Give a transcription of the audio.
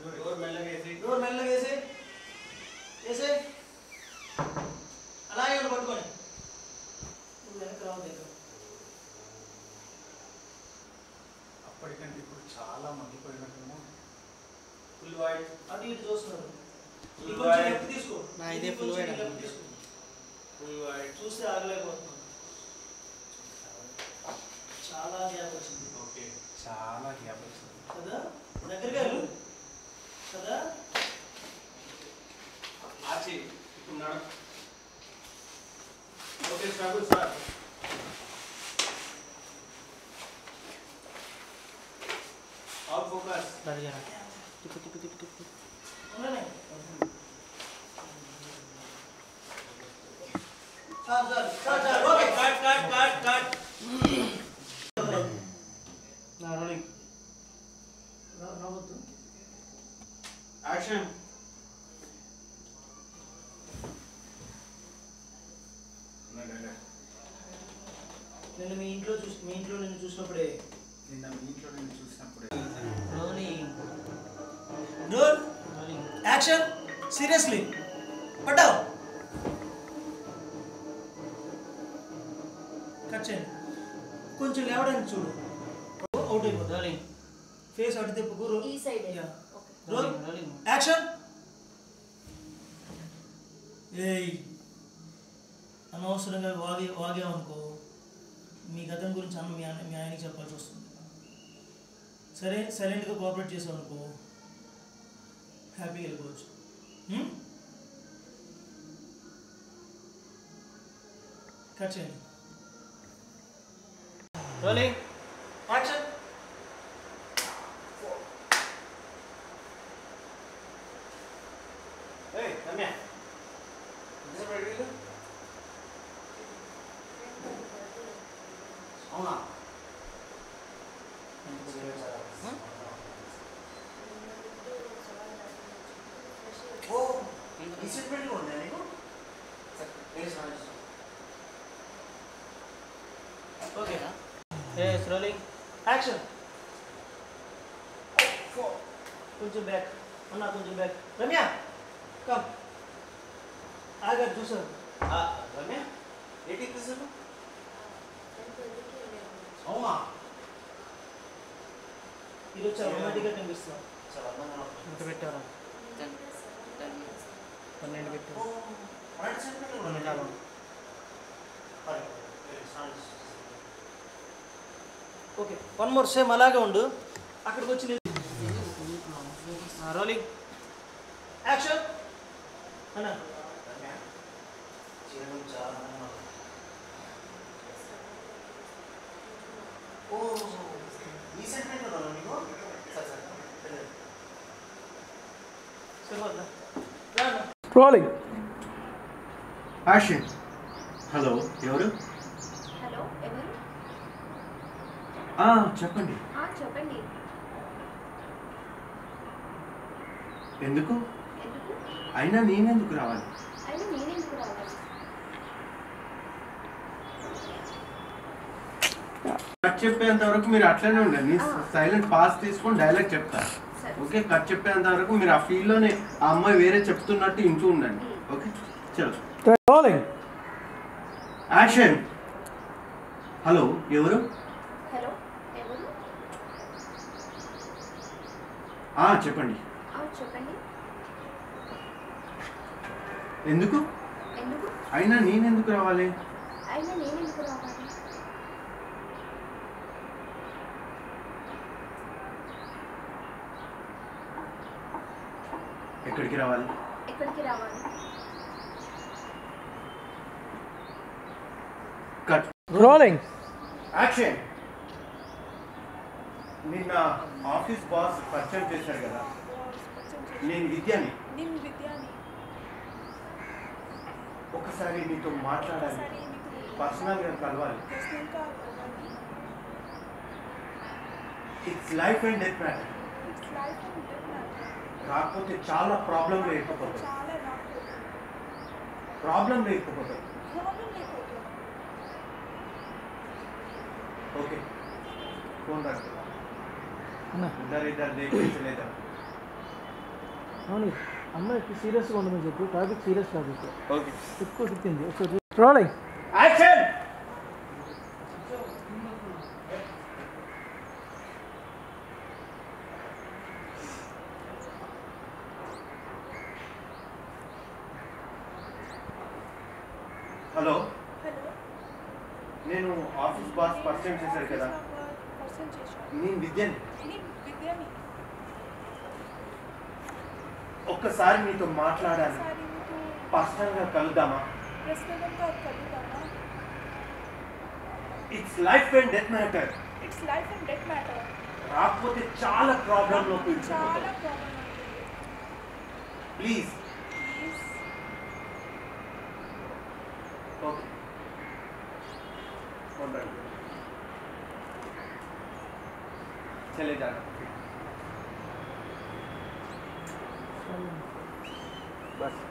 Door మెల్లగా వేసే అలాగే పట్టుకొని నువ్వు వెనక రావు దగ్గర. అప్పటికంటే ఇప్పుడు చాలా మగ్గిపోయినట్టున్నా. ఫుల్ వైట్ అటు ఇటు చూస్తున్నారు. ఫుల్ కొంచెం వైట్ లెఫ్ట్ తీసుకో. నా ఇదే ఫుల్ వైట్ తీసుకో. ఫుల్ వైట్ చూస్తే ఆగలేకపోతున్నాను. చాలా గ్యాప్ వచ్చింది. ఓకే చాలా గ్యాప్ వచ్చింది కదా, దగ్గరగా వెళ్ళు కదా. ఆచి ఇప్పుడు నడు. Okay struggle start. All focus. Burger tick tick tick tick ఉన్నానే చాలు ఓకే కట్ నా రోలింగ్ రావద్దు. యాక్షన్. నేను మీ ఇంట్లో నేను చూసినప్పుడే నిన్న మీ ఇంట్లో నేను చూసినప్పుడే. Rolling roll rolling action. Seriously పట్టావు. కట్ చేయండి. కొంచెం లేవడానికి చూడు. అవుట్ అయిపోతుంది. రోలింగ్ ఫేస్ అటు తిప్పుకు. ఈ side yeah. Okay role rolling action. ఏయ్ అనవసరంగా వాగామనుకో మీ గతం గురించి మీ ఆయనకి చెప్పాల్సి వస్తుంది. సరే సైలెంట్గా కోఆపరేట్ చేసావు అనుకో హ్యాపీగా వెళ్ళిపోవచ్చు. కట్ చేయండి. Rolling action. ఏయ్ రమ్య అవునా? ఓ ఈ సెగ్మెంట్లో ఉందా నీకు? Okay yes rolling action. కొంచెం బ్యాక్ అన్నా, కొంచెం బ్యాక్. రమ్య కమ్. ఆగారు చూసారు. రమ్య ఏంటి తీసారు? అవునా? ఈరోజు చాలా రొమాంటిక్గా కనిపిస్తున్నాం. చాలా అందంగా ఉన్నావు. ఇంత పెట్టారా 12 పెట్టు రైట్ సైడ్ పెట్టు. చాలా ఓకే వన్ మోర్ సేమ్ అలాగే ఉండు. అక్కడికి వచ్చి రోలింగ్ యాక్షన్ అన్నా. రమ్య చీరలు చాలా అందంగా ఉన్నావు. ఓ ఈ సైడ్ పెట్టు నీకు. సరే సరే సరిపోద్దా? Rolling action. హలో ఎవరు? హలో ఎవరు? చెప్పండి. చెప్పండి. ఎందుకు? ఎందుకు? అయినా నేనెందుకు రావాలి? అయినా నేనెందుకు రావాలి? కట్ చెప్పేంత వరకు మీరు అట్లనే ఉండండి. సైలెంట్ పాస్ తీసుకొని డైలాగ్ చెప్తారు. సరే. ఓకే కట్ చెప్పేంత వరకు మీరు ఆ ఫీల్డ్లోనే ఆ అమ్మాయి వేరే చెప్తున్నట్టు ఇంటూ ఉండండి. ఓకే చలో రోలింగ్ యాక్షన్. హలో ఎవరు? హలో ఎవరు? చెప్పండి. చెప్పండి. ఎందుకు? ఎందుకు? అయినా నేనెందుకు రావాలి? అయినా నేనెందుకు రావాలి? ఎక్కడికి రావాలి? ఎక్కడికి రావాలి? Cut rolling action. నిన్న ఆఫీస్ బాస్ పరిచయం చేశాడు కదా, నేను విద్యాని. ఒకసారి నీతో మాట్లాడాలి, పర్సనల్గా కలవాలి. It's life and death matter. కాకపోతే చాలా ప్రాబ్లం లేకపోతుంది. ఓకే ఫోన్ రख इधर देख लेता అవును అమ్మాయికి సీరియస్గా ఉండమని చెప్పి టాపిక్ సీరియస్ టాపిక్ ఓకే ఎక్కువ తిప్పింది ఒకసారి రోలింగ్ యాక్షన్. హలో, హలో నేను ఆఫీస్ బాస్ పర్సన్ చేశారు కదా, పర్సన్ చేశాను నేను విద్యని. నేను విద్యని ఒక్కసారి మీతో మాట్లాడాలి, ఒకసారి మీకు పర్సనల్గా కలుద్దామా? ప్రశ్నలంగా కలుగుతామా? It's life and death matter. It's life and death matter. రాకపోతే చాలా ప్రాబ్లంలో చాలా కూర్చుంటాం. ప్రాబ్లం ఉంటుంది. ప్లీజ్. ప్లీజ్. ఓకే, ఉండండి. చలే జానా. బస్